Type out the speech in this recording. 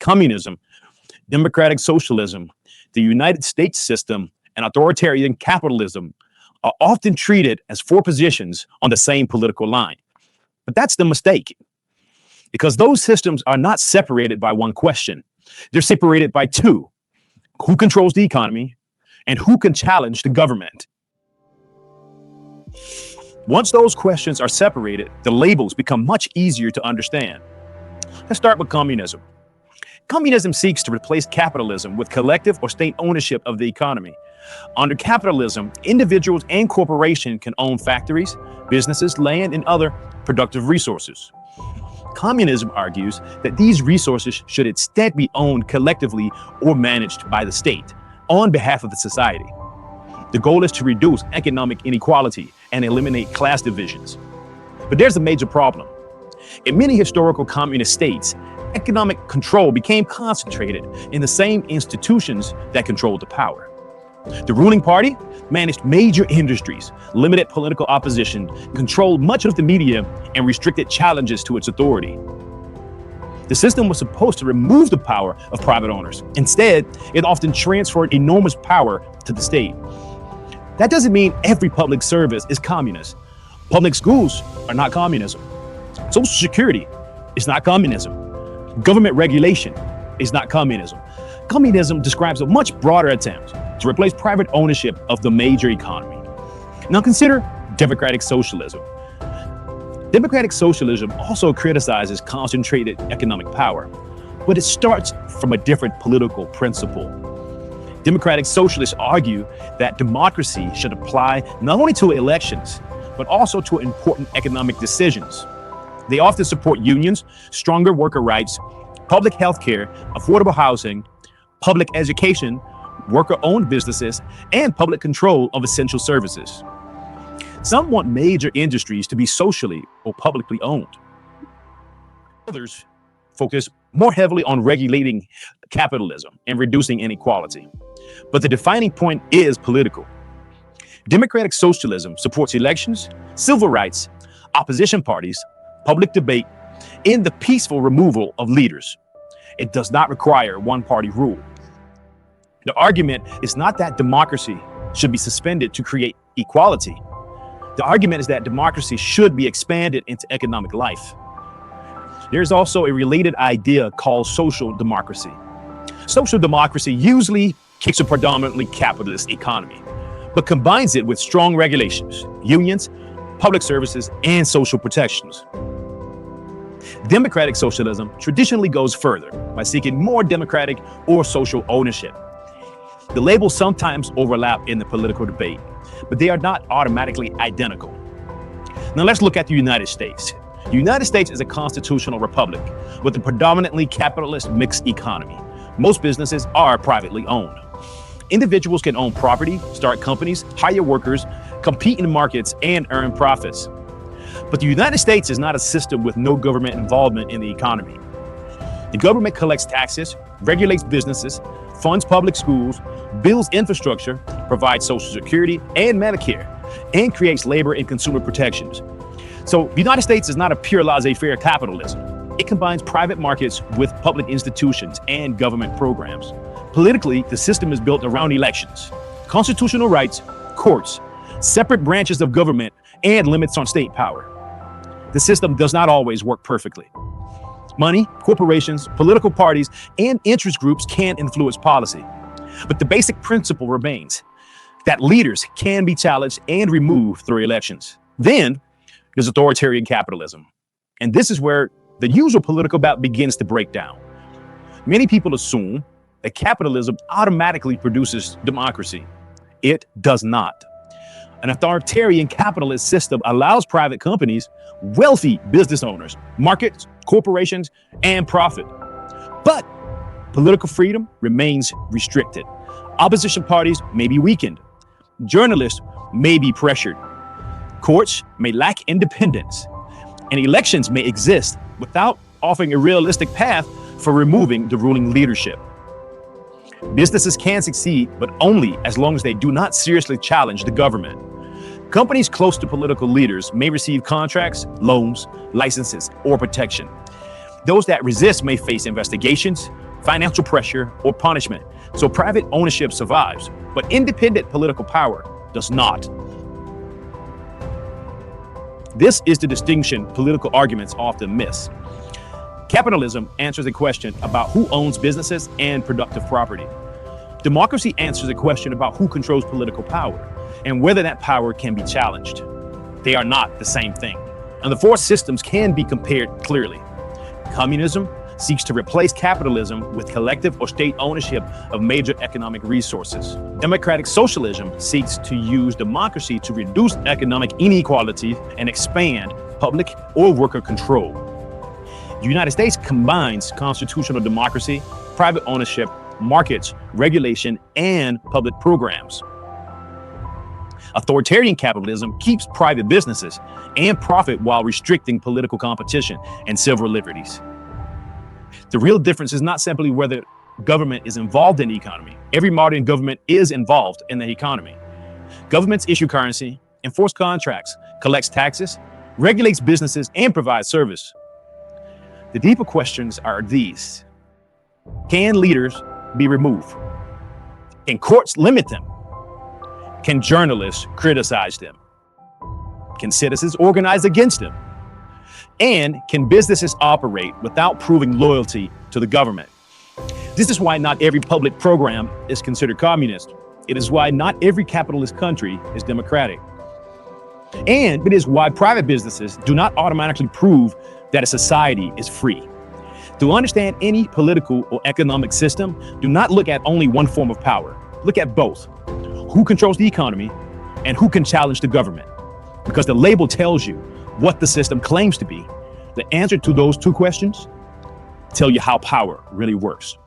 communism, democratic socialism, the United States system, and authoritarian capitalism are often treated as four positions on the same political line. But that's the mistake, because those systems are not separated by one question. They're separated by two: who controls the economy and who can challenge the government. Once those questions are separated, the labels become much easier to understand. Let's start with communism. Communism seeks to replace capitalism with collective or state ownership of the economy. Under capitalism, individuals and corporations can own factories, businesses, land, and other productive resources. Communism argues that these resources should instead be owned collectively or managed by the state on behalf of the society. The goal is to reduce economic inequality and eliminate class divisions. But there's a major problem. In many historical communist states, economic control became concentrated in the same institutions that controlled the power. The ruling party managed major industries, limited political opposition, controlled much of the media, and restricted challenges to its authority. The system was supposed to remove the power of private owners. Instead, it often transferred enormous power to the state. That doesn't mean every public service is communist. Public schools are not communism. Social Security is not communism. Government regulation is not communism. Communism describes a much broader attempt to replace private ownership of the major economy. Now consider democratic socialism. Democratic socialism also criticizes concentrated economic power, but it starts from a different political principle. Democratic socialists argue that democracy should apply not only to elections, but also to important economic decisions. They often support unions, stronger worker rights, public health care, affordable housing, public education, worker-owned businesses, and public control of essential services. Some want major industries to be socially or publicly owned. Others focus more heavily on regulating capitalism and reducing inequality. But the defining point is political. Democratic socialism supports elections, civil rights, opposition parties, public debate, and the peaceful removal of leaders. It does not require one-party rule. The argument is not that democracy should be suspended to create equality. The argument is that democracy should be expanded into economic life. There's also a related idea called social democracy. Social democracy usually kicks a predominantly capitalist economy, but combines it with strong regulations, unions, public services, and social protections. Democratic socialism traditionally goes further by seeking more democratic or social ownership. The labels sometimes overlap in the political debate, but they are not automatically identical. Now let's look at the United States. The United States is a constitutional republic with a predominantly capitalist mixed economy. Most businesses are privately owned. Individuals can own property, start companies, hire workers, compete in markets, and earn profits. But the United States is not a system with no government involvement in the economy. The government collects taxes, regulates businesses, funds public schools, builds infrastructure, provides Social Security and Medicare, and creates labor and consumer protections. So the United States is not a pure laissez-faire capitalism. It combines private markets with public institutions and government programs. Politically, the system is built around elections, constitutional rights, courts, separate branches of government, and limits on state power. The system does not always work perfectly. Money, corporations, political parties, and interest groups can influence policy. But the basic principle remains that leaders can be challenged and removed through elections. Then there's authoritarian capitalism. And this is where the usual political battle begins to break down. Many people assume that capitalism automatically produces democracy. It does not. An authoritarian capitalist system allows private companies, wealthy business owners, markets, corporations, and profit. But political freedom remains restricted. Opposition parties may be weakened. Journalists may be pressured. Courts may lack independence. And elections may exist without offering a realistic path for removing the ruling leadership. Businesses can succeed, but only as long as they do not seriously challenge the government. Companies close to political leaders may receive contracts, loans, licenses, or protection. Those that resist may face investigations, financial pressure, or punishment. So private ownership survives, but independent political power does not. This is the distinction political arguments often miss. Capitalism answers a question about who owns businesses and productive property. Democracy answers a question about who controls political power and whether that power can be challenged. They are not the same thing, and the four systems can be compared clearly. Communism seeks to replace capitalism with collective or state ownership of major economic resources. Democratic socialism seeks to use democracy to reduce economic inequality and expand public or worker control. The United States combines constitutional democracy, private ownership, markets, regulation, and public programs. Authoritarian capitalism keeps private businesses and profit while restricting political competition and civil liberties. The real difference is not simply whether government is involved in the economy. Every modern government is involved in the economy. Governments issue currency, enforce contracts, collects taxes, regulates businesses, and provides service. The deeper questions are these. Can leaders be removed? Can courts limit them? Can journalists criticize them? Can citizens organize against them? And can businesses operate without proving loyalty to the government? This is why not every public program is considered communist. It is why not every capitalist country is democratic. And it is why private businesses do not automatically prove that a society is free. To understand any political or economic system, do not look at only one form of power. Look at both. Who controls the economy and who can challenge the government? Because the label tells you what the system claims to be. The answer to those two questions tell you how power really works.